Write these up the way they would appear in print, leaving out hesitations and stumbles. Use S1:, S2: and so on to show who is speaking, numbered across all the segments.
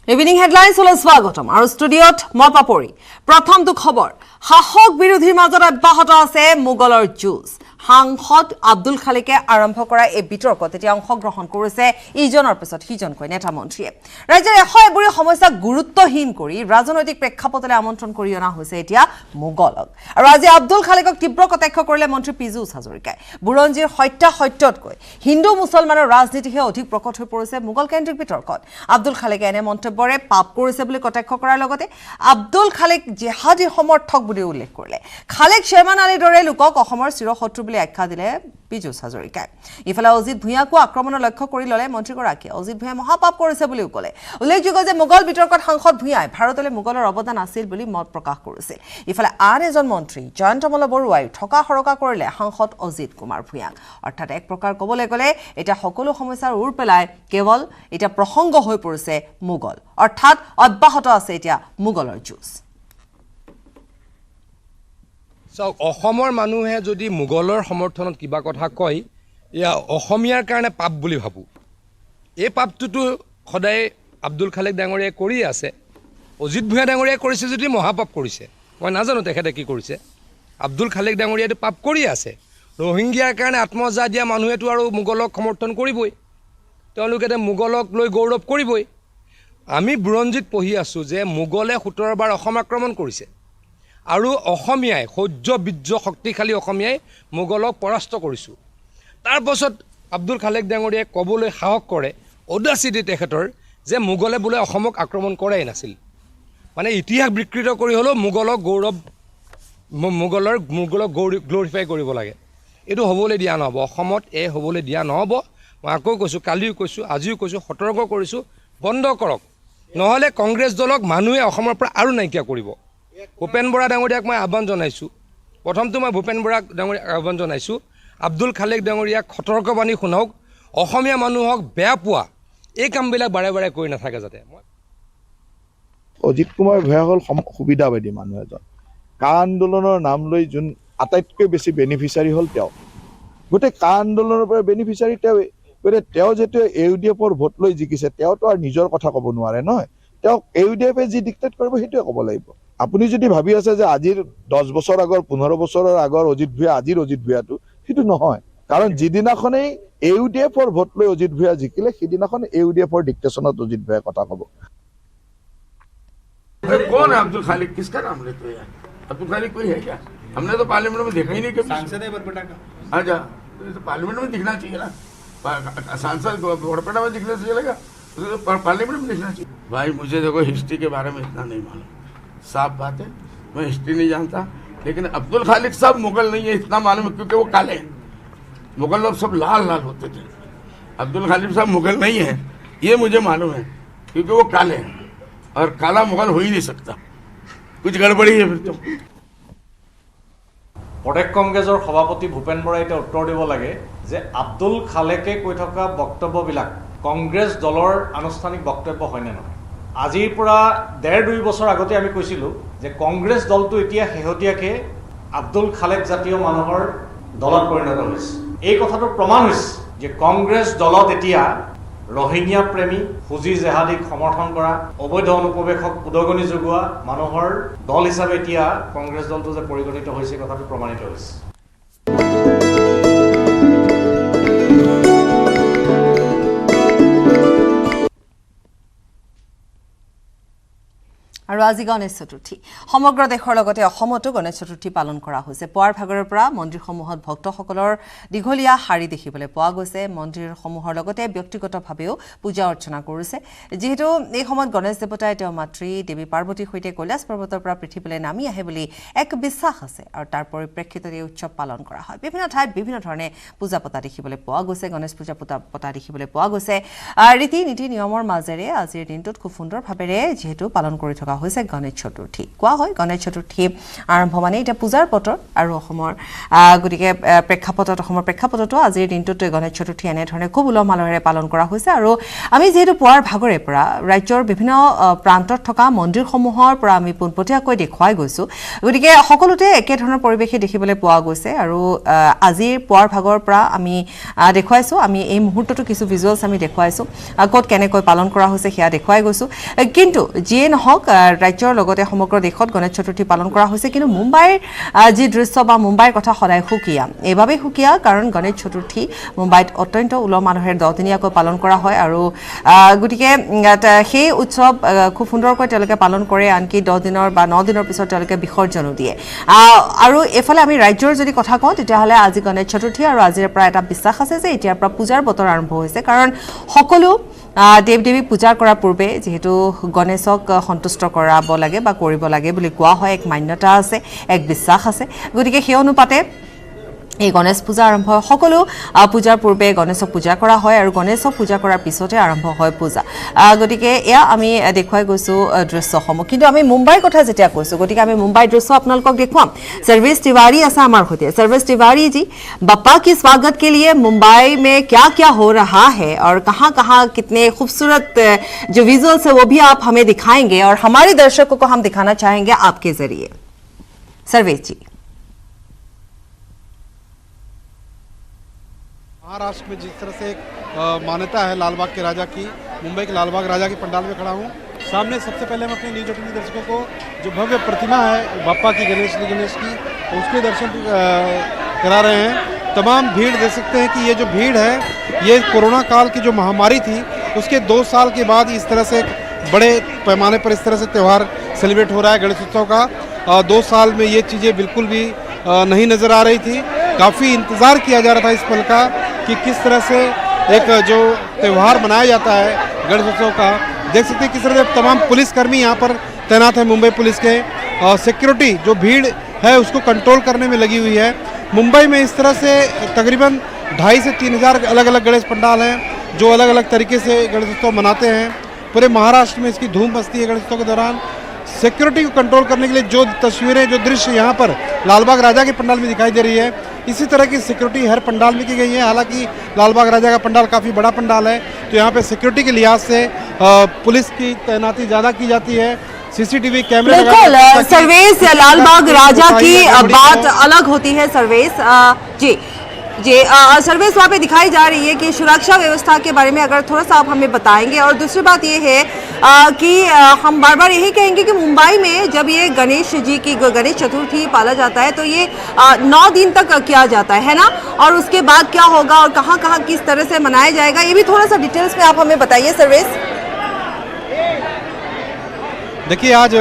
S1: Evening headlines হলে স্বাগতম আৰু ষ্টুডিঅত মই পাপৰি প্ৰথমটো খবৰ শাসক বিৰোধীৰ মাজত অব্যাহত আছে মুগলৰ যুঁজ সাংসদ আব্দুল খালিকে আৰম্ভ কৰা এই বিতৰ্কত এতিয়া অংশগ্ৰহণ কৰিছে ইজনৰ পিছত সিজনকৈ নেতা মন্ত্ৰীয়ে ৰাজ্যৰ এশএবুৰি সমস্যাক গুৰুত্বহীন কৰি ৰাজনৈতিক প্ৰেক্ষাপটলে আমন্ত্ৰণ কৰি অনা হৈছে এতিয়া মুগলক আৰু আজি আব্দুল খালিকক তীব্ৰ কটাক্ষ কৰিলে মন্ত্ৰী পীযুষ হাজৰিকাই বুৰঞ্জীৰ সত্যতকৈ হিন্দু মুছলমানৰ ৰাজনীতিহে অধিক প্ৰকট হৈ পৰিছে মুগল কেন্দ্ৰিক বিতৰ্কত আব্দুল খালিকে এনে মন্তব্যৰে পাপ কৰিছে বুলি কটাক্ষ কৰাৰ লগতে আব্দুল খালিক জিহাদী সমৰ্থক বুলি উল্লেখ কৰিলে খালিক শ্বেৰমান আলীৰ দৰে লোকক অসমৰ চিৰশত্ৰু বুলি আখ্যা দিলে পীযুষ হাজৰিকাই ইফালে অজিত ভূঞাকো আক্ৰমণৰ লক্ষ্য কৰি ললে মন্ত্ৰীগৰাকীয়ে অজিত ভূঞাই মহাপাপ কৰিছে বুলিও ক'লে উল্লেখযোগ্য যে মুগল বিতৰ্কত সাংসদ ভূঞাই ভাৰতলৈ মুগলৰ অৱদান আছিল বুলি মত প্ৰকাশ কৰিছিল ইফালে আন এজন মন্ত্ৰী জয়ন্তমল বৰুৱাই ঠকা সৰকা কৰিলে সাংসদ অজিত কুমাৰ ভূঞাক অৰ্থাৎ এক প্ৰকাৰ ক'বলৈ গ'লে এতিয়া সকলো সমস্যাৰ উৰ পেলাই কেৱল এতিয়া প্ৰসংগ হৈ পৰিছে মুগল অৰ্থাৎ অব্যাহত আছে এতিয়া মুগলৰ যুঁজ
S2: অসমৰ মানুহে যদি মুগলৰ সমৰ্থনত কিবা কথা কয় এয়া অসমীয়াৰ কাৰণে পাপ বুলি ভাবোঁ এই পাপটোতো সদায় আব্দুল খালিক ডাঙৰীয়াই কৰি আছে অজিত ভূঞা ডাঙৰীয়াই কৰিছে যদি মহাপাপ কৰিছে মই নাজানো তেখেতে কি কৰিছে আব্দুল খালিক ডাঙৰীয়াইতো পাপ কৰি আছে ৰোহিংগীয়াৰ কাৰণে আত্মজা দিয়া মানুহেতো আৰু মুগলক সমৰ্থন কৰিবই তেওঁলোকে মুগলক লৈ গৌৰৱ কৰিবই আমি বুৰঞ্জীত পঢ়ি আছোঁ যে মুগলে 17 বাৰ অসম আক্ৰমণ কৰিছে আৰু অসমীয়াই সহ্য বীৰ্য শক্তিশালী অসমীয়াই মুগলক পৰাস্ত কৰিছোঁ তাৰ পাছত আব্দুল খালিক ডাঙৰীয়াই ক'বলৈ সাহস কৰে অডাচিটি তেখেতৰ যে মুগলে বোলে অসমক আক্ৰমণ কৰাই নাছিল মানে ইতিহাস বিকৃত কৰি হ'লেও মুগলক গ্ল'ৰিফাই কৰিব লাগে এইটো হ'বলৈ দিয়া নহ'ব অসমত হ'বলৈ দিয়া নহ'ব মই আকৌ কৈছোঁ কালিও কৈছোঁ আজিও কৈছোঁ সতৰ্ক কৰিছোঁ বন্ধ কৰক নহ'লে কংগ্ৰেছ দলক মানুহে অসমৰ পৰা আৰু নাইকিয়া কৰিব ভূপেন বৰা ডাঙৰীয়াক মই আহ্বান জনাইছোঁ প্ৰথমটো মই ভূপেন বৰা ডাঙৰীয়াক আহ্বান জনাইছোঁ আব্দুল খালিক ডাঙৰীয়াক সতৰ্কবাণী শুনাওক অসমীয়া মানুহক বেয়া পোৱা এই কামবিলাক বাৰে বাৰে কৰি নাথাকে যাতে
S3: অজিত কুমাৰ ভূঞা হ'ল সুবিধাবাদী মানুহ এজন কা আন্দোলনৰ নাম লৈ যোন আটাইতকৈ বেছি বেনিফিচাৰী হ'ল তেওঁ গোটেই কা আন্দোলনৰ পৰা বেনিফিচাৰী তেওঁৱেই গতিকে তেওঁ যেতিয়া ইউডিএফৰ ভোট লৈ জিকিছে তেওঁতো আৰু নিজৰ কথা ক'ব নোৱাৰে নহয় তেওঁক ইউডিএফে যি ডিক্টেট কৰিব সেইটোৱে ক'ব লাগিব আপুনি যদি ভাবি আছে যে আজিৰ 10 বছৰ আগৰ 15 বছৰৰ আগৰ অজিত ভূঞা আজিৰ অজিত ভূঞাটো সেইটো নহয় কাৰণ যিদিনাখনেই ইউডিএফৰ ভোট লৈ অজিত ভূঞা জিকিলে সেইদিনাখন ইউডিএফৰ ডিক্টেশ্যনত অজিত ভূঞাই কথা ক'ব
S4: कौन है अब्दुल खालिक किसका नाम लेते हैं यार अब्दुल खालिक कोई है क्या हमने तो पार्लियामेंट में देखा ही नहीं कभी
S5: सांसद है बरपेटा का
S4: अच्छा तो पार्लियामेंट में दिखना चाहिए ना सांसद बरपेटा में दिखना चाहिए लगा तो पार्लियामेंट में दिखना चाहिए भाई मुझे देखो हिस्ट्री के बारे में इतना नहीं मालूम साफ बात है मैं हिस्ट्री नहीं जानता लेकिन अब्दुल खालिक सब मुगल नहीं है इतना मालूम है क्योंकि वो काले हैं मुगल लोग सब लाल लाल होते थे अब्दुल खालिक साहब मुगल नहीं है ये मुझे मालूम है क्योंकि वो काले हैं और काला मुगल हो ही नहीं सकता कुछ गड़बड़ी है फिर तो
S6: প্ৰদেশ কংগ্ৰেছৰ সভাপতি ভূপেন বৰাই এতিয়া উত্তৰ দিব লাগে যে আব্দুল খালেকে কৈ থকা বক্তব্যবিলাক কংগ্ৰেছ দলৰ আনুষ্ঠানিক বক্তব্য হয়নে নহয় আজিৰ পৰা 1.5-2 বছৰ আগতে আমি কৈছিলোঁ যে কংগ্ৰেছ দলটো এতিয়া শেহতীয়াকৈ আব্দুল খালেক জাতীয় মানুহৰ দলত পৰিণত হৈছে এই কথাটো প্ৰমাণ হৈছে যে কংগ্ৰেছ দলত এতিয়া ৰোহিংগীয়া প্ৰেমী ফুজি জেহাদীক সমৰ্থন কৰা অবৈধ অনুপ্ৰৱেশক উদগনি যোগোৱা মানুহৰ দল হিচাপে এতিয়া কংগ্ৰেছ দলটো যে পৰিগণিত হৈছে কথাটো প্ৰমাণিত হৈছে
S1: আৰু আজি গণেশ চতুৰ্থী সমগ্ৰ দেশৰ লগতে অসমতো গণেশ চতুৰ্থী পালন কৰা হৈছে পুৱাৰ ভাগৰৰ পৰা মন্দিৰসমূহত ভক্তসকলৰ দীঘলীয়া শাৰী দেখিবলৈ পোৱা গৈছে মন্দিৰসমূহৰ লগতে ব্যক্তিগতভাৱেও পূজা অৰ্চনা কৰিছে যিহেতু এই সময়ত গণেশ দেৱতাই তেওঁৰ মাতৃ দেৱী পাৰ্বতীৰ সৈতে কৈলাশ পৰ্বতৰ পৰা পৃথিৱীলৈ নামি আহে বুলি এক বিশ্বাস আছে আৰু তাৰ পৰিপ্ৰেক্ষিতত এই উৎসৱ পালন কৰা হয় বিভিন্ন ঠাইত বিভিন্ন ধৰণে পূজা পতা দেখিবলৈ পোৱা গৈছে গণেশ পূজা পতা দেখিবলৈ পোৱা গৈছে ৰীতি নীতি নিয়মৰ মাজেৰে আজিৰ দিনটোত খুব সুন্দৰভাৱে যিহেতু পালন কৰি থকা হৈছে গণেশ চতুৰ্থী কোৱা হয় গণেশ চতুৰ্থী আৰম্ভ মানে এটা পূজাৰ বতৰ আৰু অসমৰ গতিকে অসমৰ প্ৰেক্ষাপটতো আজিৰ দিনটোত গণেশ চতুৰ্থী এনেধৰণে খুব উলহ মালহেৰে পালন কৰা হৈছে আৰু আমি যেহেতু পুৱাৰ ভাগৰে পৰা ৰাজ্যৰ বিভিন্ন প্ৰান্তত থকা মন্দিৰসমূহৰ পৰা আমি পোনপটীয়াকৈ দেখুৱাই গৈছো গতিকে সকলোতে একেধৰণৰ পৰিৱেশে দেখিবলৈ পোৱা গৈছে আৰু আজিৰ পুৱাৰ ভাগৰ পৰা আমি দেখুৱাইছো আমি এই মুহূৰ্তটো কিছু ভিজুৱেলছ আমি দেখুৱাইছো ক'ত কেনেকৈ পালন কৰা হৈছে সেয়া দেখুৱাই গৈছো কিন্তু যিয়ে নহওক ৰাজ্যৰ লগতে সমগ্ৰ দেশত গণেশ চতুৰ্থী পালন কৰা হৈছে কিন্তু মুম্বাইৰ যি দৃশ্য বা মুম্বাইৰ কথা সদায় সুকীয়া এইবাবেই সুকীয়া কাৰণ গণেশ চতুৰ্থী মুম্বাইত অত্যন্ত উলহ মালহেৰে 10 দিনীয়াকৈ পালন কৰা হয় আৰু গতিকে সেই উৎসৱ খুব সুন্দৰকৈ তেওঁলোকে পালন কৰে আনকি 10 দিনৰ বা 9 দিনৰ পিছত তেওঁলোকে বিসৰ্জনো দিয়ে আৰু এফালে আমি ৰাজ্যৰ যদি কথা কওঁ তেতিয়াহ'লে আজি গণেশ চতুৰ্থী আৰু আজিৰ পৰা এটা বিশ্বাস আছে যে এতিয়াৰ পৰা পূজাৰ বতৰ আৰম্ভ হৈছে কাৰণ সকলো দেৱ দেৱী পূজা কৰাৰ পূৰ্বে যেহেতু গণেশক সন্তুষ্ট কৰাব লাগে বা কৰিব লাগে বুলি কোৱা হয় এক মান্যতা আছে এক বিশ্বাস আছে গতিকে সেই অনুপাতে এই গণেশ পূজা আৰম্ভ হয় সকলো পূজাৰ পূৰ্বে গণেশক পূজা কৰা হয় আৰু গণেশক পূজা কৰাৰ পিছতে আৰম্ভ হয় পূজা গতিকে এয়া আমি দেখুৱাই গৈছো দৃশ্যসমূহ কিন্তু আমি মুম্বাইৰ কথা যেতিয়া কৈছো গতিকে আমি মুম্বাইৰ দৃশ্য আপোনালোকক দেখুৱাম सर्विस तिवारी ऐसा हमारे होते हैं सर्विस तिवारी जी बप्पा के स्वागत के लिए मुंबई में क्या क्या हो रहा है और कहां-कहां कितने खूबसूरत जो विजुअल्स है वो भी आप हमें दिखाएंगे और हमारे दर्शकों को हम दिखाना चाहेंगे आपके जरिए सर्विस जी
S5: महाराष्ट्र में जिस तरह से एक मान्यता है लालबाग के राजा की मुंबई के लालबाग राजा के पंडाल में खड़ा हूँ सामने सबसे पहले हम अपने न्यूज 18 दर्शकों को जो भव्य प्रतिमा है बप्पा की गणेश की उसके दर्शन करा रहे हैं तमाम भीड़ देख सकते हैं कि ये जो भीड़ है ये कोरोना काल की जो महामारी थी उसके 2 साल के बाद इस तरह से बड़े पैमाने पर इस तरह से त्यौहार सेलिब्रेट हो रहा है गणेश उत्सव का 2 साल में ये चीज़ें बिल्कुल भी नहीं नज़र आ रही थी काफ़ी इंतज़ार किया जा रहा था इस पल का कि किस तरह से एक जो त्यौहार मनाया जाता है गणेश उत्सव का देख सकते हैं किस तरह से तमाम पुलिसकर्मी यहाँ पर तैनात है मुंबई पुलिस के सिक्योरिटी जो भीड़ है उसको कंट्रोल करने में लगी हुई है मुंबई में इस तरह से तकरीबन 2,500 से 3,000 अलग अलग गणेश पंडाल हैं जो अलग अलग तरीके से गणेश उत्सव मनाते हैं पूरे महाराष्ट्र में इसकी धूम मचती है गणेश उत्सव के दौरान सिक्योरिटी को कंट्रोल करने के लिए जो तस्वीरें जो दृश्य यहाँ पर लालबाग राजा के पंडाल में दिखाई दे रही है इसी तरह की सिक्योरिटी हर पंडाल में की गई है हालांकि लालबाग राजा का पंडाल काफ़ी बड़ा पंडाल है तो यहाँ पे सिक्योरिटी के लिहाज से पुलिस की तैनाती ज़्यादा की जाती है सीसीटीवी कैमरे
S1: बिल्कुल सर्वेश लालबाग राजा की बात अलग होती है सर्वेश जी सर्विस वहाँ पे दिखाई जा रही है कि सुरक्षा व्यवस्था के बारे में अगर थोड़ा सा आप हमें बताएंगे और दूसरी बात ये है कि हम बार बार यही कहेंगे कि मुंबई में जब ये गणेश जी की गणेश चतुर्थी पाला जाता है तो ये 9 दिन तक किया जाता है ना और उसके बाद क्या होगा और कहाँ कहाँ किस तरह से मनाया जाएगा ये भी थोड़ा सा डिटेल्स में आप हमें बताइए सर्विस
S5: देखिए आज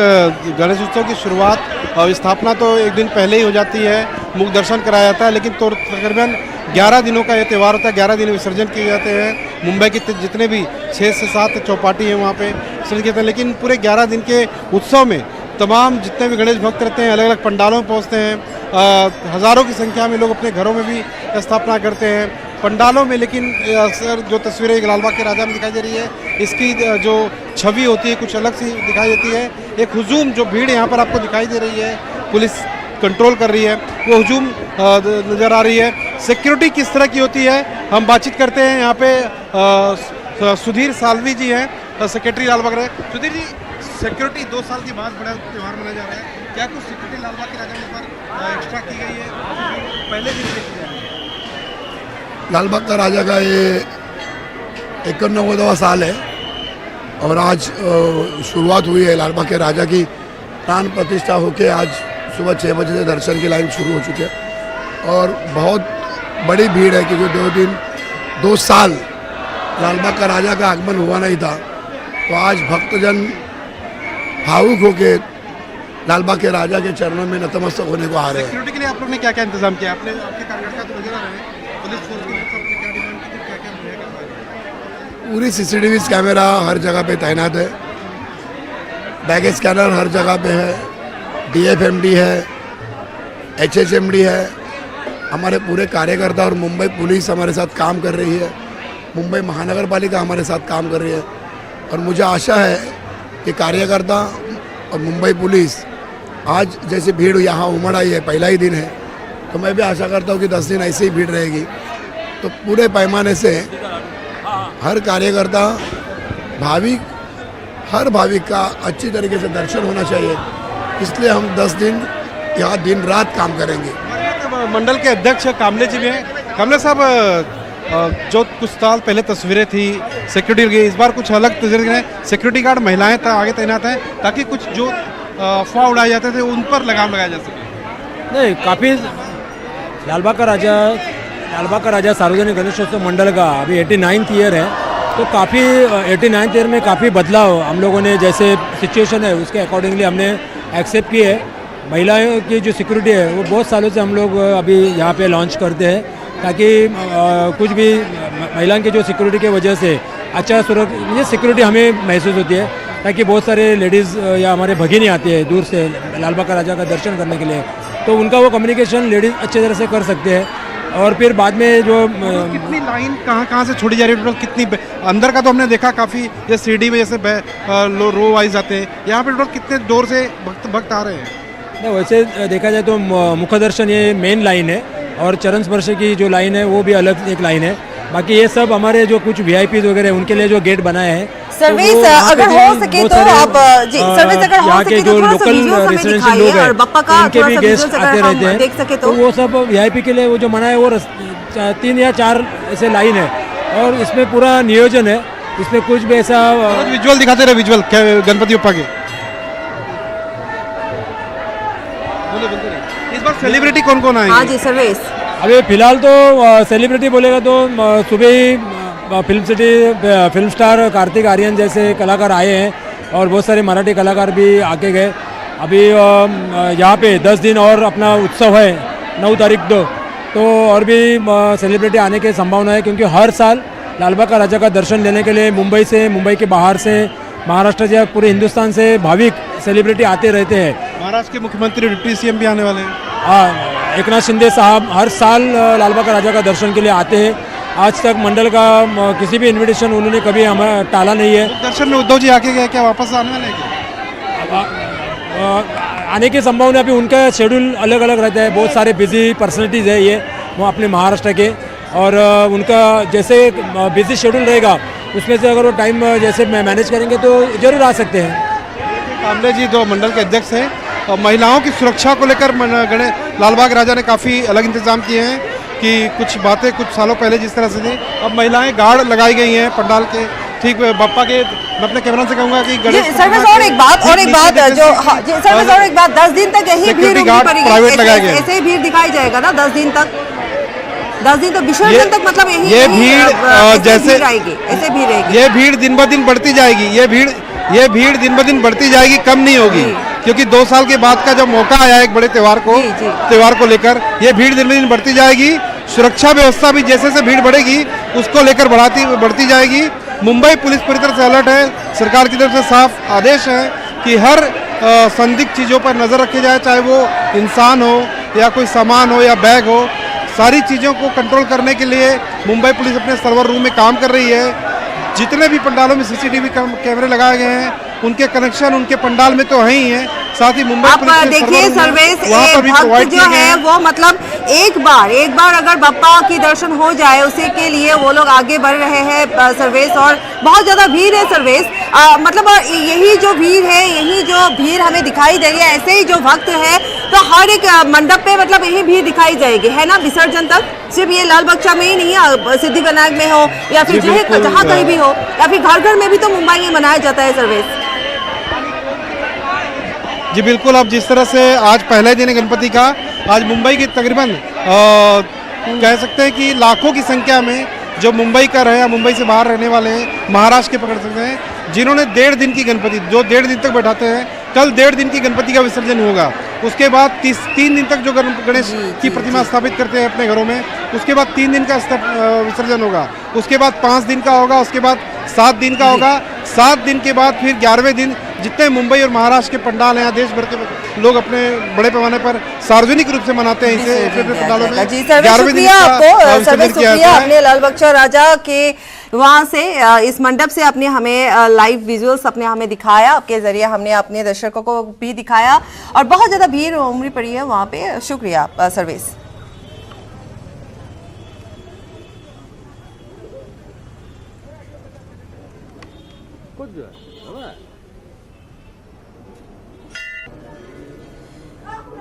S5: गणेश उत्सव की शुरुआत और स्थापना तो एक दिन पहले ही हो जाती है मुख दर्शन कराया जाता है लेकिन तो तकरीबन 11 दिनों का ये त्यौहार होता है 11 दिन विसर्जन किए जाते हैं मुंबई के जितने भी 6 से 7 चौपाटी हैं वहाँ पे विसर्जन किए जाते हैं लेकिन पूरे 11 दिन के उत्सव में तमाम जितने भी गणेश भक्त रहते हैं अलग अलग पंडालों में पहुँचते हैं हज़ारों की संख्या में लोग अपने घरों में भी स्थापना करते हैं पंडालों में लेकिन अक्सर जो तस्वीरें लालबाग के राजा में दिखाई दे रही है इसकी जो छवि होती है कुछ अलग सी दिखाई देती है एक हुजूम जो भीड़ यहाँ पर आपको दिखाई दे रही है पुलिस कंट्रोल कर रही है वो हुजूम नज़र आ रही है सिक्योरिटी किस तरह की होती है हम बातचीत करते हैं यहाँ पे सुधीर सालवी जी हैं सेक्रेटरी लालबाग रहे सुधीर जी सिक्योरिटी 2 साल के बाद बड़ा त्यौहार मनाया जा रहा है क्या कुछ सिक्योरिटी लालबाग के राजा में पर एक्स्ट्रा की गई है पहले दिन
S7: लालबाग का राजा का ये 91वां साल है और आज शुरुआत हुई है लालबाग के राजा की प्राण प्रतिष्ठा होके आज सुबह 6 बजे से दर्शन की लाइन शुरू हो चुकी है और बहुत बड़ी भीड़ है क्योंकि 2 साल लालबाग का राजा का आगमन हुआ नहीं था तो आज भक्तजन भावुक होके लालबाग के राजा के चरणों में नतमस्तक होने को आ रहे हैं।
S5: सिक्योरिटी के लिए आप लोग ने क्या क्या इंतजाम किया आपने आपके कार्यकर्ता तो नजर आ रहे हैं पुलिस फोर्स के क्या डिमांड की क्या क्या मुहैया करवाया
S7: पूरी सीसीटीवी कैमरा हर जगह पे तैनात है बैगेज स्कैनर हर जगह पे है DFMD है HHMD है हमारे पूरे कार्यकर्ता और मुंबई पुलिस हमारे साथ काम कर रही है मुंबई महानगर पालिका हमारे साथ काम कर रही है और मुझे आशा है कि कार्यकर्ता और मुंबई पुलिस आज जैसे भीड़ यहाँ उमड़ आई है, पहला ही दिन है, तो मैं भी आशा करता हूँ कि 10 दिन ऐसे ही भीड़ रहेगी। तो पूरे पैमाने से हर कार्यकर्ता हर भाविक का अच्छी तरीके से दर्शन होना चाहिए, इसलिए हम 10 दिन यहाँ दिन रात काम करेंगे।
S5: मंडल के अध्यक्ष कामले जी भी हैं। कामले साहब, जो कुछ साल पहले तस्वीरें थी सिक्योरिटी की, इस बार कुछ अलग तस्वीरें हैं। सिक्योरिटी गार्ड महिलाएं आगे तैनात हैं ताकि कुछ जो अफवाह उड़ाए जाते थे उन पर लगाम लगाया जा सके।
S8: नहीं, काफ़ी लालबाग का राजा सार्वजनिक गणेशोत्सव मंडल का अभी 89th ईयर है, तो काफ़ी 89th ईयर में काफ़ी बदलाव हम लोगों ने, जैसे सिचुएशन है उसके अकॉर्डिंगली हमने एक्सेप्ट की है। महिलाओं की जो सिक्योरिटी है वो बहुत सालों से हम लोग अभी यहाँ पे लॉन्च करते हैं, ताकि कुछ भी महिलाओं की जो सिक्योरिटी की वजह से अच्छा मुझे सिक्योरिटी हमें महसूस होती है, ताकि बहुत सारे लेडीज़ या हमारे भगिनी आती है दूर से लालबाग का राजा का दर्शन करने के लिए, तो उनका वो कम्युनिकेशन लेडीज़ अच्छे तरह से कर सकते हैं। और फिर बाद में जो
S5: कितनी लाइन कहाँ से छोड़ी जा रही है, टोटल कितनी अंदर का तो हमने देखा काफ़ी, जैसे सीढ़ी में जैसे रो वाइज आते हैं, यहाँ पे टोटल कितने दूर से भक्त आ रहे हैं?
S8: नहीं, वैसे देखा जाए तो मुख्य दर्शन ये मेन लाइन है, और चरण स्पर्श की जो लाइन है वो भी अलग एक लाइन है। बाकी ये सब हमारे जो कुछ VIPs वगैरह उनके लिए जो गेट बनाए हैं,
S1: सर्विस अगर हो सके तो आप जी सर्विस अगर हो सके तो थोड़ा सा वीडियो हमें दिखाइए, और बप्पा का
S8: उनके
S1: थोड़ा
S8: भी
S1: सा
S8: गेस्ट
S1: visuals
S8: आते
S1: अगर
S8: रहते
S1: हम
S8: हैं,
S1: देख सके
S8: तो वो सब VIP के लिए वो जो मना है वो 3 या 4 ऐसे लाइन है, और इसमें पूरा नियोजन है, इसमें कुछ भी ऐसा
S5: विजुअल दिखाते रहे, विजुअल गणपति बप्पा के। इस बार सेलिब्रिटी कौन कौन आएंगे?
S1: हाँ जी सर्विस।
S8: अभी फिलहाल तो सेलिब्रिटी बोलेगा तो सुबह ही फिल्म स्टार कार्तिक आर्यन जैसे कलाकार आए हैं, और बहुत सारे मराठी कलाकार भी आके गए। अभी यहाँ पे 10 दिन और अपना उत्सव है 9 तारीख तो और भी सेलिब्रिटी आने की संभावना है, क्योंकि हर साल लालबाग का राजा का दर्शन लेने के लिए मुंबई के बाहर से, महाराष्ट्र या पूरे हिंदुस्तान से भाविक सेलिब्रिटी आते रहते हैं।
S5: महाराष्ट्र के मुख्यमंत्री डिप्टी CM भी आने वाले हैं।
S8: हाँ, एकनाथ शिंदे साहब हर साल लालबाग का राजा का दर्शन के लिए आते हैं। आज तक मंडल का किसी भी इनविटेशन उन्होंने कभी हमें टाला नहीं है।
S5: दर्शन में उद्धव जी आके गए, क्या वापस आने वाले हैं?
S8: आने की संभावना अभी उनका शेड्यूल अलग अलग रहता है, बहुत सारे बिजी पर्सनैलिटीज़ है ये वो अपने महाराष्ट्र के, और उनका जैसे बिजी शेड्यूल रहेगा उसमें से अगर वो टाइम जैसे मैनेज करेंगे तो जरूर आ सकते हैं।
S5: कामले जी जो मंडल के अध्यक्ष हैं, और महिलाओं की सुरक्षा को लेकर लालबाग राजा ने काफ़ी अलग इंतजाम किए हैं कि कुछ बातें कुछ सालों पहले जिस तरह से थी, अब महिलाएं गार्ड लगाई गई हैं पंडाल के ठीक बप्पा के। मैं अपने कैमरा से कहूँगा कि
S1: सर्विस और एक बात जो सर्विस और एक बात 10 दिन तक यही भीड़ पड़ेगी, ऐसे ही भीड़ दिखाई जाएगा ना 10 दिन तक। 10 दिन तो विसर्जन तक मतलब
S5: ये भीड़ जैसे
S1: आएगी, ऐसे भीड़ रहेगी।
S5: ये भीड़ दिन ब दिन बढ़ती जाएगी, ये भीड़ दिन ब दिन बढ़ती जाएगी, कम नहीं होगी, क्योंकि 2 साल के बाद का जो मौका आया एक बड़े त्योहार को लेकर, ये भीड़ दिन ब दिन बढ़ती जाएगी। सुरक्षा व्यवस्था भी जैसे जैसे भीड़ बढ़ेगी उसको लेकर बढ़ती जाएगी। मुंबई पुलिस पूरी तरह से अलर्ट है, सरकार की तरफ से साफ आदेश है कि हर संदिग्ध चीज़ों पर नज़र रखी जाए, चाहे वो इंसान हो या कोई सामान हो या बैग हो। सारी चीज़ों को कंट्रोल करने के लिए मुंबई पुलिस अपने सर्वर रूम में काम कर रही है। जितने भी पंडालों में CCTV कैमरे लगाए गए हैं उनके कनेक्शन उनके पंडाल में तो है ही है, साथ ही मुंबई
S1: आप देखिए सर्विस भक्त जो है वो मतलब एक बार अगर बप्पा की दर्शन हो जाए उसी के लिए वो लोग आगे बढ़ रहे हैं सर्विस, और बहुत ज्यादा भीड़ है सर्विस। मतलब यही जो भीड़ है, यही जो भीड़ हमें दिखाई दे रही है, ऐसे ही जो भक्त है तो हर एक मंडप पे मतलब यही भीड़ दिखाई जाएगी, है ना, विसर्जन तक। सिर्फ ये लाल बच्चा में ही नहीं है, सिद्धिविनायक में हो या फिर जहाँ कहीं भी हो, या फिर घर घर में भी तो मुंबई में मनाया जाता है सर्विस।
S5: जी बिल्कुल, अब जिस तरह से आज पहले दिन है गणपति का, आज मुंबई के तकरीबन कह सकते हैं कि लाखों की संख्या में जो मुंबई का रहे या मुंबई से बाहर रहने वाले हैं, महाराष्ट्र के पकड़ सकते हैं, जिन्होंने 1.5 दिन की गणपति जो 1.5 दिन तक बैठाते हैं, कल 1.5 दिन की गणपति का विसर्जन होगा। उसके बाद 3 दिन तक जो गणेश की प्रतिमा स्थापित करते हैं अपने घरों में, उसके बाद 3 दिन का विसर्जन होगा, उसके बाद 5 दिन का होगा, उसके बाद 7 दिन का होगा, 7 दिन के बाद फिर 11वें दिन जितने मुंबई और महाराष्ट्र के पंडाल हैं, देश भर के लोग अपने बड़े पैमाने पर सार्वजनिक रूप से मनाते हैं इसे पंडालों में। 11वें दिन
S1: आपने लालबाग राजा के वहाँ से इस मंडप से आपने हमें लाइव विजुअल्स आपने हमें दिखाया, आपके जरिए हमने अपने दर्शकों को भी दिखाया और बहुत ज़्यादा भीड़ उमड़ी पड़ी है वहाँ पे। शुक्रिया सर्विस।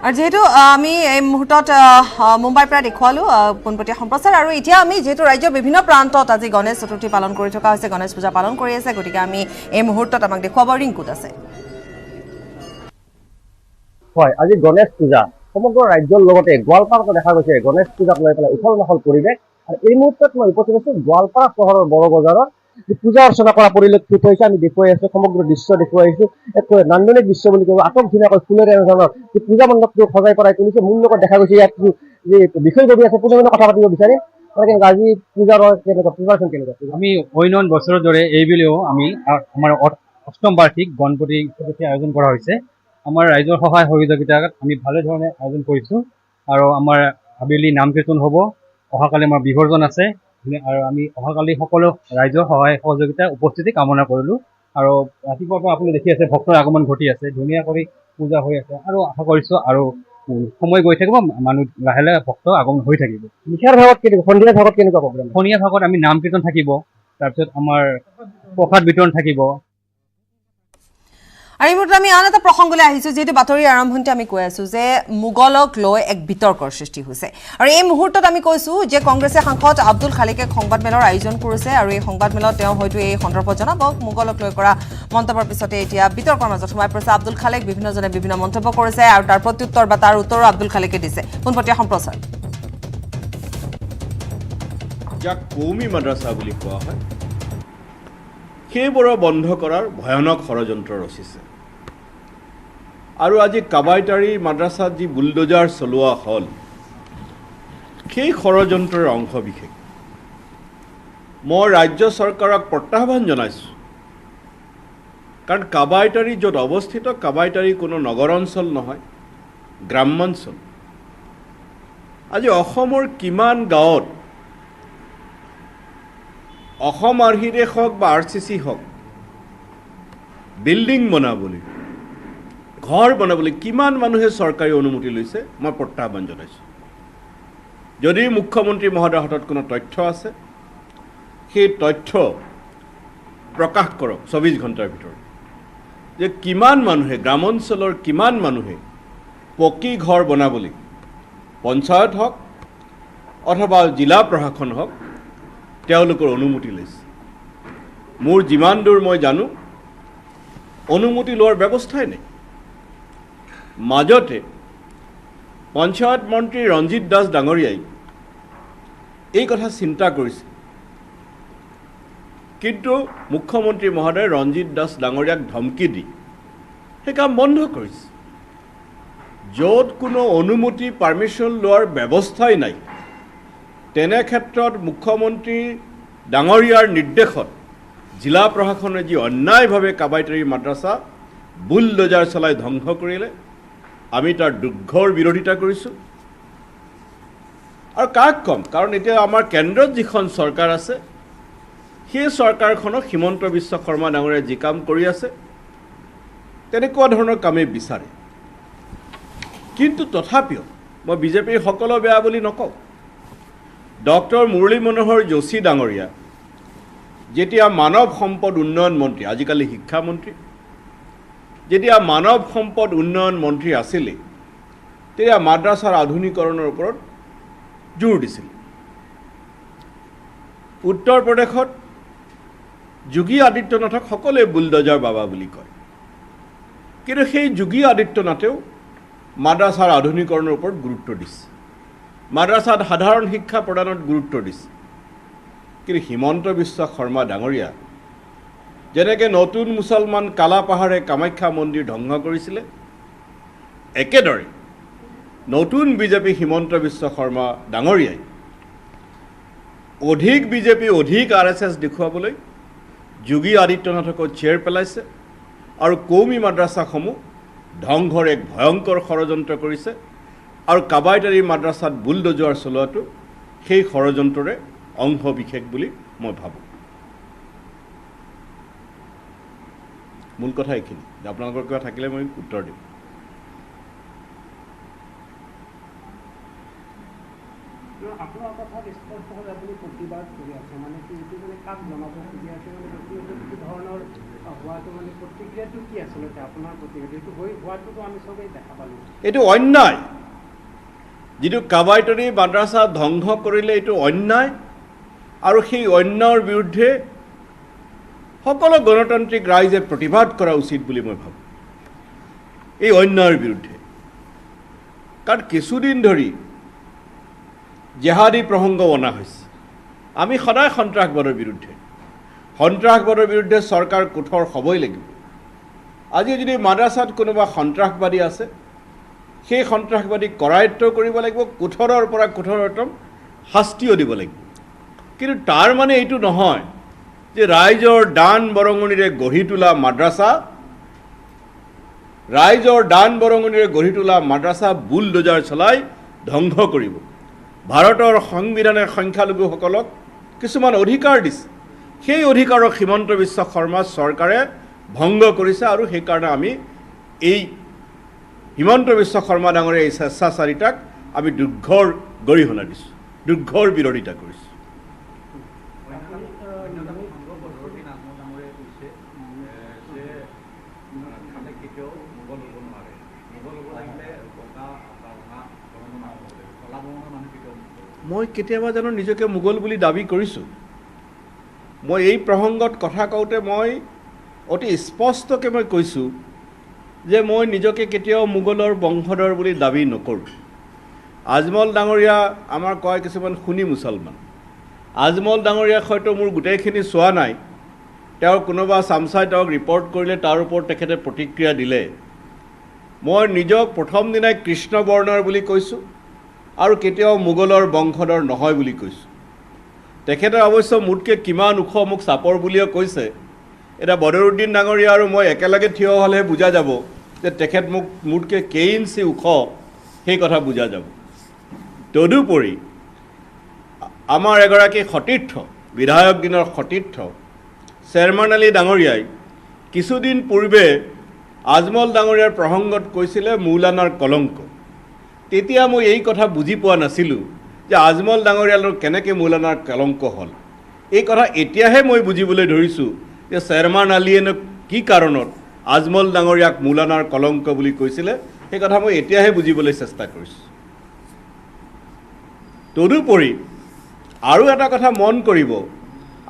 S1: और जेहेतु आमी এই মুহূৰ্তত মুম্বাইৰ পৰা দেখুৱালো পোনপটীয়া সম্প্ৰচাৰ আৰু এতিয়া আমি যেহেতু ৰাজ্যৰ বিভিন্ন প্ৰান্তত আজি গণেশ চতুৰ্থী পালন কৰি থকা হৈছে, গণেশ পূজা পালন কৰি আছে, গতিকে আমি এই মুহূৰ্তত আমাক দেখুৱাব ৰিংকুত আছে।
S9: হয়, আজি গণেশ পূজা সমগ্ৰ ৰাজ্যৰ লগতে গোৱালপাৰাতো দেখা গৈছে গণেশ পূজাক লৈ পেলাই উখল মাখল পৰিৱেশ। আৰু এই মুহূৰ্তত মই উপস্থিত আছো গোৱালপাৰা চহৰৰ বড় বজাৰত পূজা অৰ্চনা কৰা পৰিলক্ষিত হৈছে। আমি দেখুৱাই আছো সমগ্ৰ দৃশ্য দেখুৱাইছো, এক নান্দনিক দৃশ্য বুলি ক'ব, আটক ধুনীয়াকৈ ফুলেৰে এনেধৰণৰ পূজা মণ্ডপটো সজাই পৰাই তুলিছে। মোৰ লগত দেখা গৈছে ইয়াত যি বিষয়ববী আছে পূজাজনে কথা পাতিব বিচাৰে। আজি পূজাৰ কেনেকুৱা প্ৰিপাৰেশ্যন কেনেকুৱা?
S10: আমি অন্য বছৰৰ দৰে এইবেলিও আমি আমাৰ অষ্টম বাৰ্ষিক গণপতি চতুৰ্থী আয়োজন কৰা হৈছে। আমাৰ ৰাইজৰ সহায় সহযোগিতাত আমি ভালে ধৰণে আয়োজন কৰিছোঁ আৰু আমাৰ আবেলি নাম কীৰ্তন হ'ব, অহাকালি আমাৰ বিসৰ্জন আছে আৰু আমি অহাকালি সকলো ৰাইজৰ সহায় সহযোগিতা উপস্থিতি কামনা কৰিলোঁ। আৰু ৰাতিপুৱাৰ পৰা আপুনি দেখি আছে ভক্তৰ আগমন ঘটি আছে, ধুনীয়া কৰি পূজা হৈ আছে আৰু আশা কৰিছোঁ আৰু সময় গৈ থাকিব, মানুহ লাহে লাহে ভক্ত আগমন হৈ থাকিব।
S9: নিশাৰ ভাগত কেনেকুৱা, সন্ধিয়াৰ ভাগত কেনেকুৱা প্ৰগ্ৰাম?
S10: সন্ধিয়া ভাগত আমি নাম কীৰ্তন থাকিব, তাৰপিছত আমাৰ প্ৰসাদ বিতৰণ থাকিব।
S1: আৰু এই মুহূৰ্তত আমি আন এটা প্ৰসংগলৈ আহিছোঁ, যিহেতু বাতৰিৰ আৰম্ভণিতে আমি কৈ আছোঁ যে মোগলক লৈ এক বিতৰ্কৰ সৃষ্টি হৈছে। আৰু এই মুহূৰ্তত আমি কৈছোঁ যে কংগ্ৰেছে সাংসদ আব্দুল খালিকে সংবাদমেলৰ আয়োজন কৰিছে আৰু এই সংবাদমেলত তেওঁ হয়তো এই সন্দৰ্ভত জনাব। মোগলক লৈ কৰা মন্তব্যৰ পিছতে এতিয়া বিতৰ্কৰ মাজত সোমাই পৰিছে আব্দুল খালেক। বিভিন্নজনে বিভিন্ন মন্তব্য কৰিছে আৰু তাৰ প্ৰত্যুত্তৰ বা তাৰ উত্তৰো আব্দুল খালেকে দিছে। পোনপটীয়া সম্প্ৰচাৰ।
S11: যাক কৌমি মাদ্ৰাছা বুলি কোৱা হয়, সেইবোৰৰ বন্ধ কৰাৰ ভয়ানক ষড়যন্ত্ৰ ৰচিছে। আৰু আজি কাবাইতাৰী মাদ্ৰাছাত যি বুলডোজাৰ চলোৱা হ'ল, সেই ষড়যন্ত্ৰৰ অংশ বিশেষ। মই ৰাজ্য চৰকাৰক প্ৰত্যাহ্বান জনাইছোঁ, কাৰণ কাবাইতাৰী য'ত অৱস্থিত, কাবাইতাৰী কোনো নগৰ অঞ্চল নহয়, গ্ৰাম্যাঞ্চল। আজি অসমৰ কিমান গাঁৱত অসম আৰ্হিৰে হওক বা RCC হওক, বিল্ডিং বনাবলৈ, ঘৰ বনাবলৈ কিমান মানুহে চৰকাৰী অনুমতি লৈছে, মই প্ৰত্যাহ্বান জনাইছোঁ। যদি মুখ্যমন্ত্ৰী মহোদয়ৰ হাতত কোনো তথ্য আছে, সেই তথ্য প্ৰকাশ কৰক 24 ঘণ্টাৰ ভিতৰত, যে কিমান মানুহে, গ্ৰামাঞ্চলৰ কিমান মানুহে পকী ঘৰ বনাবলৈ পঞ্চায়ত হওক অথবা জিলা প্ৰশাসন হওক তেওঁলোকৰ অনুমতি লৈছে। মোৰ যিমান দূৰ মই জানো, অনুমতি লোৱাৰ ব্যৱস্থাই নাই। মাজতে পঞ্চায়ত মন্ত্ৰী ৰঞ্জিত দাস ডাঙৰীয়াই এই কথা চিন্তা কৰিছে, কিন্তু মুখ্যমন্ত্ৰী মহোদয় ৰঞ্জিত দাস ডাঙৰীয়াক ধমকি দি সেই কাম বন্ধ কৰিছে। য'ত কোনো অনুমতি পাৰ্মিশ্যন লোৱাৰ ব্যৱস্থাই নাই, তেনে ক্ষেত্ৰত মুখ্যমন্ত্ৰী ডাঙৰীয়াৰ নিৰ্দেশত জিলা প্ৰশাসনে যি অন্যায়ভাৱে কাবাইতাৰী মাদ্ৰাছা বুলডোজাৰ চলাই ধ্বংস কৰিলে, আমি তাৰ দুৰ্ঘৰ বিৰোধিতা কৰিছোঁ। আৰু কাক ক'ম, কাৰণ এতিয়া আমাৰ কেন্দ্ৰত যিখন চৰকাৰ আছে, সেই চৰকাৰখনক হিমন্ত বিশ্ব শৰ্মা ডাঙৰীয়াই যি কাম কৰি আছে, তেনেকুৱা ধৰণৰ কামেই বিচাৰে। কিন্তু তথাপিও মই বিজেপিৰ সকলো বেয়া বুলি নকওঁ। ডক্টৰ মুৰলী মনোহৰ যোশী ডাঙৰীয়া যেতিয়া মানৱ সম্পদ উন্নয়ন মন্ত্ৰী, আজিকালি শিক্ষামন্ত্ৰী, যেতিয়া মানৱ সম্পদ উন্নয়ন মন্ত্ৰী আছিলে, তেতিয়া মাদ্ৰাছাৰ আধুনিকৰণৰ ওপৰত জোৰ দিছিল। উত্তৰ প্ৰদেশত যোগী আদিত্যনাথক সকলোৱে বুলডোজাৰ বাবা বুলি কয়, কিন্তু সেই যোগী আদিত্যনাথেও মাদ্ৰাছাৰ আধুনিকৰণৰ ওপৰত গুৰুত্ব দিছে, মাদ্ৰাছাত সাধাৰণ শিক্ষা প্ৰদানত গুৰুত্ব দিছে। কিন্তু হিমন্ত বিশ্ব শৰ্মা ডাঙৰীয়া যেনেকৈ নতুন মুছলমান কালাপাহাৰে কামাখ্যা মন্দিৰ ধ্বংস কৰিছিলে, একেদৰে নতুন বিজেপি হিমন্ত বিশ্ব শৰ্মা ডাঙৰীয়াই অধিক বিজেপি, অধিক RSS দেখুৱাবলৈ যোগী আদিত্যনাথকো চেৰ পেলাইছে আৰু কৌমি মাদ্ৰাছাসমূহ ধ্বংসৰ এক ভয়ংকৰ ষড়যন্ত্ৰ কৰিছে। আৰু কাবাইতাৰী মাদ্ৰাছাত বুলডোজাৰ চলোৱাটো সেই ষড়যন্ত্ৰৰে অংশ বিশেষ বুলি মই ভাবোঁ। মূল কথা এইখিনি আপোনালোকৰ কিবা থাকিলে মই উত্তৰ দিম
S12: আপোনাৰ কথা স্পষ্টভাৱে আপুনি প্ৰতিবাদ কৰি আছে মানে কি এইটো মানে কাক জনাব খুজি আছে মানে ব্যক্তিগত ধৰণৰ হোৱাটো মানে প্ৰতিক্ৰিয়াটো কি আচলতে আপোনাৰ প্ৰতিক্ৰিয়া এইটো হোৱাটোতো আমি চবেই দেখা পালোঁ
S11: এইটো অন্যায় যিটো কাবাইতৰি মাদ্ৰাছা ধ্বংস কৰিলে এইটো অন্যায় আৰু সেই অন্যায়ৰ বিৰুদ্ধে সকলো গণতান্ত্ৰিক ৰাইজে প্ৰতিবাদ কৰা উচিত বুলি মই ভাবোঁ এই অন্যায়ৰ বিৰুদ্ধে কাৰণ কিছুদিন ধৰি জেহাদী প্ৰসংগ অনা হৈছে আমি সদায় সন্ত্ৰাসবাদৰ বিৰুদ্ধে চৰকাৰ কঠোৰ হ'বই লাগিব আজি যদি মাদ্ৰাছাত কোনোবা সন্ত্ৰাসবাদী আছে সেই সন্ত্ৰাসবাদীক কৰায়ত্ব কৰিব লাগিব কঠোৰৰ পৰা কঠোৰতম শাস্তিও দিব লাগিব কিন্তু তাৰ মানে এইটো নহয় যে ৰাইজৰ দান বৰঙণিৰে গঢ়ি তোলা মাদ্ৰাছা বুলডোজাৰ চলাই ধ্বংস কৰিব ভাৰতৰ সংবিধানে সংখ্যালঘুসকলক কিছুমান অধিকাৰ দিছে সেই অধিকাৰক হিমন্ত বিশ্ব শৰ্মা চৰকাৰে ভংগ কৰিছে আৰু সেইকাৰণে আমি এই হিমন্ত বিশ্ব শৰ্মা ডাঙৰীয়া এই স্বেচ্ছাচাৰিতাক আমি দুৰ্ঘৰ গৰিহণা দিছোঁ দুৰ্ঘৰ বিৰোধিতা কৰিছোঁ মই কেতিয়াবা জানো নিজকে মোগল বুলি দাবী কৰিছোঁ মই এই প্ৰসংগত কথা কওঁতে মই অতি স্পষ্টকৈ মই কৈছোঁ যে মই নিজকে কেতিয়াও মোগলৰ বংশধৰ বুলি দাবী নকৰোঁ আজমল ডাঙৰীয়া আমাৰ কয় কিছুমান শুনি মুছলমান আজমল ডাঙৰীয়াক হয়তো মোৰ গোটেইখিনি চোৱা নাই তেওঁৰ কোনোবা চামচাই তেওঁক ৰিপৰ্ট কৰিলে তাৰ ওপৰত তেখেতে প্ৰতিক্ৰিয়া দিলে মই নিজক প্ৰথম দিনাই কৃষ্ণ বৰ্ণৰ বুলি কৈছোঁ আৰু কেতিয়াও মোগলৰ বংশধৰ নহয় বুলি কৈছোঁ তেখেতে অৱশ্য মোতকৈ কিমান ওখ মোক চাপৰ বুলিও কৈছে এতিয়া বদৰুদ্দিন ডাঙৰীয়া আৰু মই একেলগে থিয় হ'লেহে বুজা যাব যে তেখেত মোতকৈ কেই ইঞ্চি ওখ সেই কথা বুজা যাব তদুপৰি আমাৰ এগৰাকী সতীৰ্থ বিধায়ক দিনৰ সতীৰ্থ চেয়াৰমান আলী ডাঙৰীয়াই কিছুদিন পূৰ্বে আজমল ডাঙৰীয়াৰ প্ৰসংগত কৈছিলে মৌলানাৰ কলংক তেতিয়া মই এই কথা বুজি পোৱা নাছিলোঁ যে আজমল ডাঙৰীয়ালৈ কেনেকৈ মৌলানাৰ কলংক হ'ল এই কথা এতিয়াহে মই বুজিবলৈ ধৰিছোঁ যে চেয়াৰমান আলীয়েনো কি কাৰণত আজমল ডাঙৰীয়াক মৌলানাৰ কলংক বুলি কৈছিলে সেই কথা মই এতিয়াহে বুজিবলৈ চেষ্টা কৰিছোঁ তদুপৰি আৰু এটা কথা মন কৰিব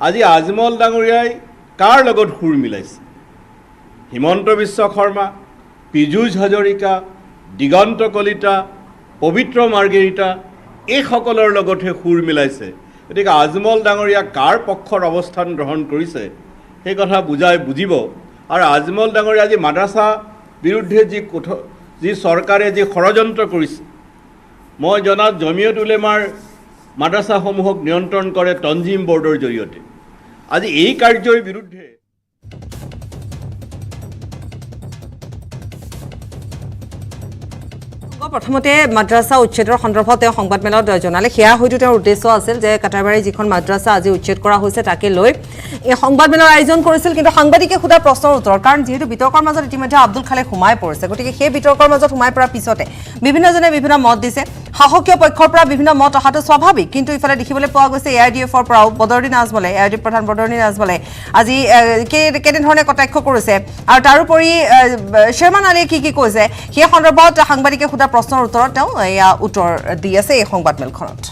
S11: আজি আজমল ডাঙৰীয়াই কাৰ লগত সুৰ মিলাইছে হিমন্ত বিশ্ব শৰ্মা পীযুষ হাজৰিকা দিগন্ত কলিতা পবিত্ৰ মাৰ্গেৰিটা এইসকলৰ লগতহে সুৰ মিলাইছে গতিকে আজমল ডাঙৰীয়া কাৰ পক্ষৰ অৱস্থান গ্ৰহণ কৰিছে সেই কথা বুজিব আৰু আজমল ডাঙৰীয়া আজি মাদ্ৰাছা বিৰুদ্ধে যি চৰকাৰে যি ষড়যন্ত্ৰ কৰিছে মই জনাত জমিয়ত উলেমাৰ মাদ্ৰাছাসমূহক নিয়ন্ত্ৰণ কৰে তনজিম বৰ্ডৰ জৰিয়তে আজি এই কাৰ্যৰ বিৰুদ্ধে
S1: প্ৰথমতে মাদ্ৰাছা উচ্ছেদৰ সন্দৰ্ভত তেওঁ সংবাদমেলত জনালে সেয়া হয়তো তেওঁৰ উদ্দেশ্য আছিল যে কাটাৰবাৰী যিখন মাদ্ৰাছা আজি উচ্ছেদ কৰা হৈছে তাকে লৈ এই সংবাদমেলৰ আয়োজন কৰিছিল কিন্তু সাংবাদিকে সোধা প্ৰশ্নৰ উত্তৰ কাৰণ যিহেতু বিতৰ্কৰ মাজত ইতিমধ্যে আব্দুল খালেক সোমাই পৰিছে গতিকে সেই বিতৰ্কৰ মাজত সোমাই পৰাৰ পিছতে বিভিন্নজনে বিভিন্ন মত দিছে শাসকীয় পক্ষৰ পৰা বিভিন্ন মত অহাটো স্বাভাৱিক কিন্তু ইফালে দেখিবলৈ পোৱা গৈছে এআইডিএফৰ পৰাও বদৰুদ্দিন আজমলে এআইডিএফ প্ৰধান বদৰুদ্দিন আজমলে আজি কেনেধৰণে কটাক্ষ কৰিছে আৰু তাৰোপৰি শ্বেৰমান আলীয়ে কি কৈছে সেই সন্দৰ্ভত সাংবাদিকে সোধা প্ৰশ্নৰ উত্তৰত তেওঁ এয়া উত্তৰ দি আছে এই সংবাদমেলখনত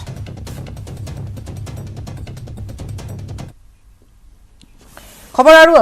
S1: খবৰ আৰু